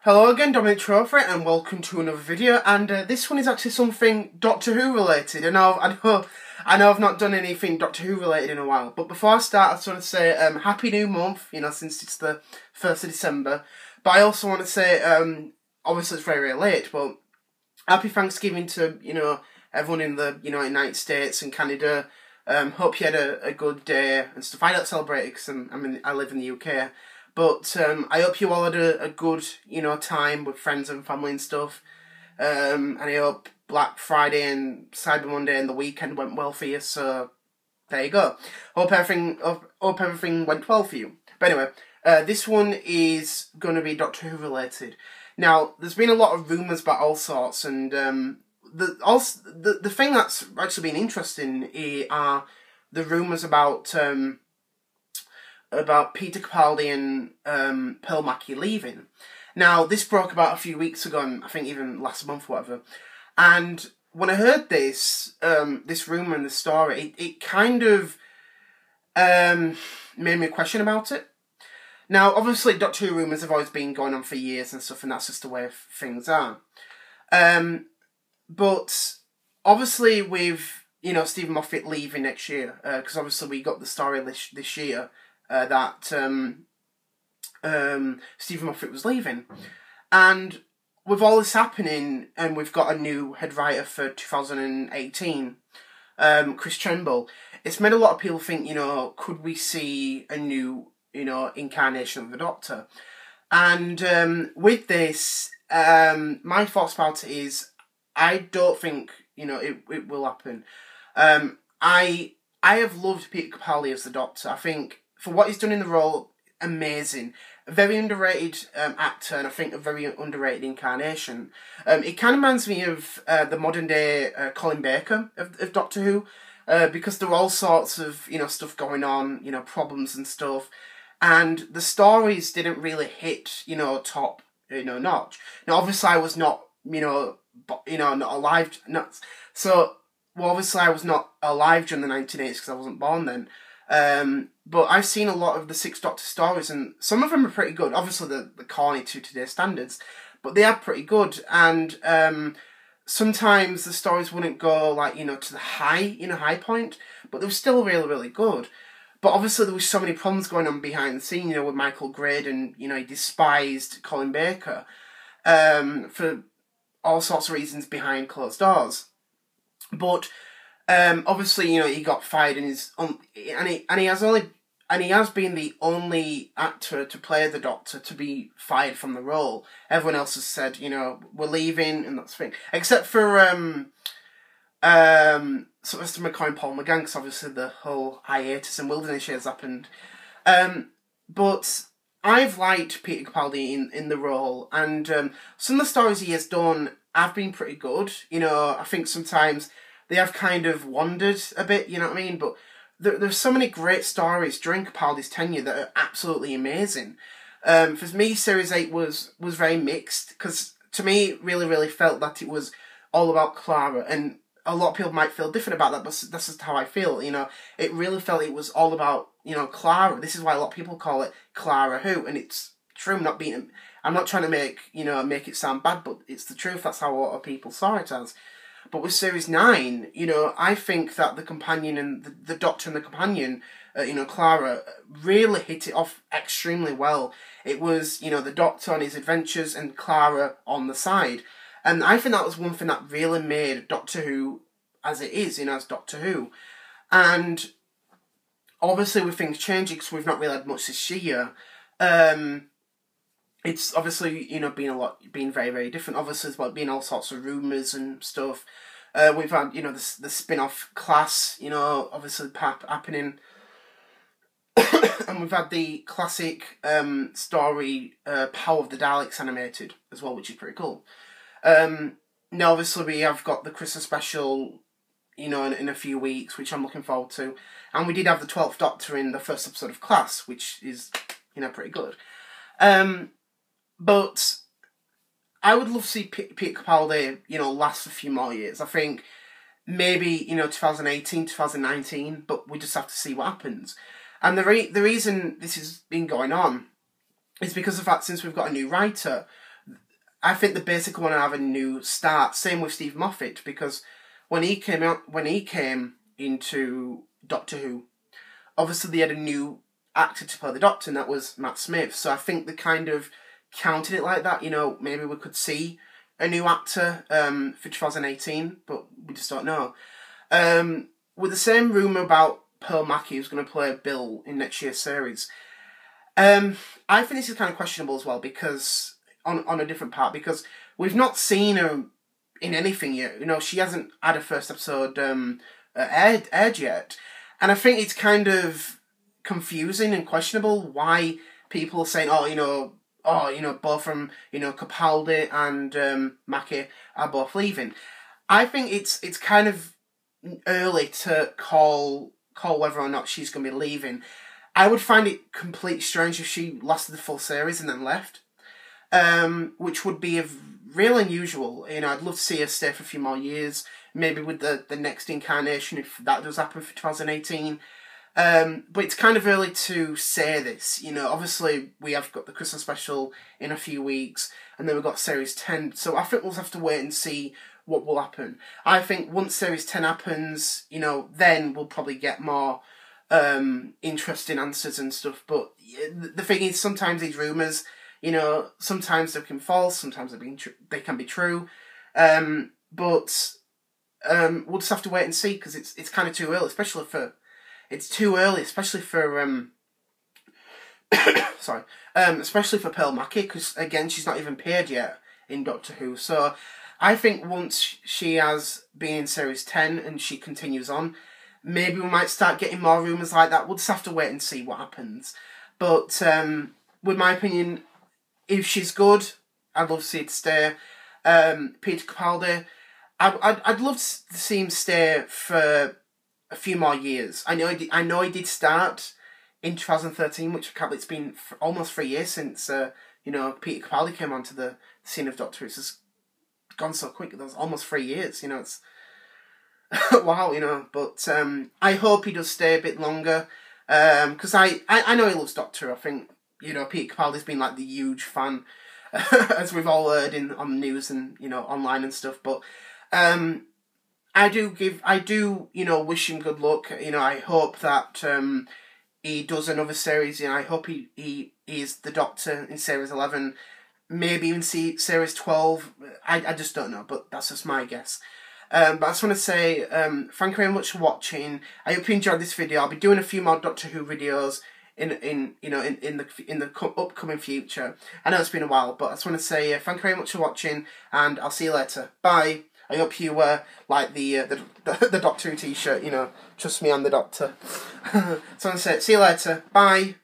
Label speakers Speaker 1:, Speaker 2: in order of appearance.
Speaker 1: Hello again, Dominic Trophy, and welcome to another video. And this one is actually something Doctor Who related. I know I've not done anything Doctor Who related in a while. But before I start, I just want to say happy new month. You know, since it's the 1st of December. But I also want to say, obviously it's very, very late, but happy Thanksgiving to everyone in the United States and Canada. Hope you had a good day and stuff. I don't celebrate it because I live in the UK. But I hope you all had a good, time with friends and family and stuff. And I hope Black Friday and Cyber Monday and the weekend went well for you. So there you go. Hope everything went well for you. But anyway, this one is going to be Doctor Who related. Now, there's been a lot of rumours about all sorts, and the thing that's actually been interesting are the rumours about Peter Capaldi and Pearl Mackie leaving. Now, this broke about a few weeks ago, and I think even last month or whatever. And when I heard this rumour and the story, it kind of made me question about it. Now, obviously, Doctor Who rumours have always been going on for years and stuff, and that's just the way things are. But obviously, with Stephen Moffat leaving next year, because obviously we got the story this year that Stephen Moffat was leaving, and with all this happening, and we've got a new head writer for 2018, Chris Chinball. It's made a lot of people think, could we see a new incarnation of the Doctor? And with this, my thoughts about it is, I don't think it will happen. I have loved Peter Capaldi as the Doctor. I think for what he's done in the role, amazing. A very underrated actor, and I think a very underrated incarnation. It kind of reminds me of the modern day Colin Baker of Doctor Who, because there were all sorts of stuff going on, problems and stuff, and the stories didn't really hit top notch. Now, obviously, I was not not alive. Obviously, I was not alive during the 1980s because I wasn't born then. But I've seen a lot of the Sixth Doctor stories, and some of them are pretty good. Obviously, the corny to today's standards, but they are pretty good. And sometimes the stories wouldn't go to the high point, but they were still really, really good. But obviously, there was so many problems going on behind the scene, with Michael Graydon. He despised Colin Baker for all sorts of reasons behind closed doors. But obviously, he got fired, and he has been the only actor to play the Doctor to be fired from the role. Everyone else has said, we're leaving, and that's the thing. Except for Sylvester McCoy and Paul McGann, because obviously the whole hiatus and wilderness years happened. But I've liked Peter Capaldi in the role, and some of the stories he has done have been pretty good. I think sometimes they have kind of wandered a bit, you know what I mean? But there's so many great stories during Capaldi's tenure that are absolutely amazing. For me, Series 8 was very mixed, because to me, it really, really felt that it was all about Clara, and a lot of people might feel different about that, but that's just how I feel, It really felt it was all about, Clara. This is why a lot of people call it Clara Who, and it's true. I'm not trying to make it sound bad, but it's the truth. That's how a lot of people saw it as. But with Series 9, I think that the companion and the Doctor and the companion, Clara, really hit it off extremely well. It was, the Doctor on his adventures and Clara on the side. And I think that was one thing that really made Doctor Who as it is, as Doctor Who. And obviously with things changing, because we've not really had much this year, it's obviously, been very, very different. Obviously, there's been all sorts of rumours and stuff. We've had, the spin-off Class, obviously happening. And we've had the classic story, Power of the Daleks animated as well, which is pretty cool. Now, obviously, we have got the Christmas special, in a few weeks, which I'm looking forward to. And we did have the 12th Doctor in the first episode of Class, which is, pretty good. But I would love to see Peter Capaldi, last a few more years. I think maybe, 2018, 2019, but we just have to see what happens. And the reason this has been going on is because of the fact, since we've got a new writer, I think the basic want to have a new start. Same with Steve Moffat, because when he came into Doctor Who, obviously they had a new actor to play the Doctor, and that was Matt Smith. So I think they kind of counted it like that. You know, maybe we could see a new actor for 2018, but we just don't know. With the same rumour about Pearl Mackie, who's going to play Bill in next year's series, I think this is kind of questionable as well, because on a different part, because we've not seen her in anything yet. You know, she hasn't had her first episode aired yet, and I think it's kind of confusing and questionable why people are saying, both from Capaldi and Mackie are both leaving. I think it's kind of early to call whether or not she's going to be leaving. I would find it completely strange if she lasted the full series and then left, which would be real unusual. You know, I'd love to see her stay for a few more years, maybe with the next incarnation, if that does happen for 2018. But it's kind of early to say this. You know, obviously we have got the Christmas special in a few weeks, and then we've got Series 10. So I think we'll have to wait and see what will happen. I think once Series 10 happens, you know, then we'll probably get more interesting answers and stuff. But the thing is, sometimes these rumours, you know, sometimes they can be false, sometimes they can be true. But we'll just have to wait and see, because it's kind of too early, especially for especially for Pearl Mackie, because again, she's not even appeared yet in Doctor Who. So I think once she has been in Series 10 and she continues on, maybe we might start getting more rumours like that. We'll just have to wait and see what happens. But with my opinion, if she's good, I'd love to see it stay. Peter Capaldi, I'd love to see him stay for a few more years. I know he did start in 2013, which it's been almost 3 years since Peter Capaldi came onto the scene of Doctor Who. It's just gone so quick. That was almost 3 years. You know, it's wow. You know, but I hope he does stay a bit longer, because I know he loves Doctor Who. I think, you know, Peter Capaldi's been like the huge fan, as we've all heard on the news and, you know, online and stuff. But I do, you know, wish him good luck. You know, I hope that he does another series. You know, I hope he is the Doctor in Series 11, maybe even see Series 12. I just don't know, but that's just my guess. But I just want to say thank you very much for watching. I hope you enjoyed this video. I'll be doing a few more Doctor Who videos in the upcoming future. I know it's been a while, but I just want to say thank you very much for watching, and I'll see you later. Bye. I hope you like the Doctor Who t-shirt. You know, trust me, I'm the Doctor. So I want to say, see you later. Bye.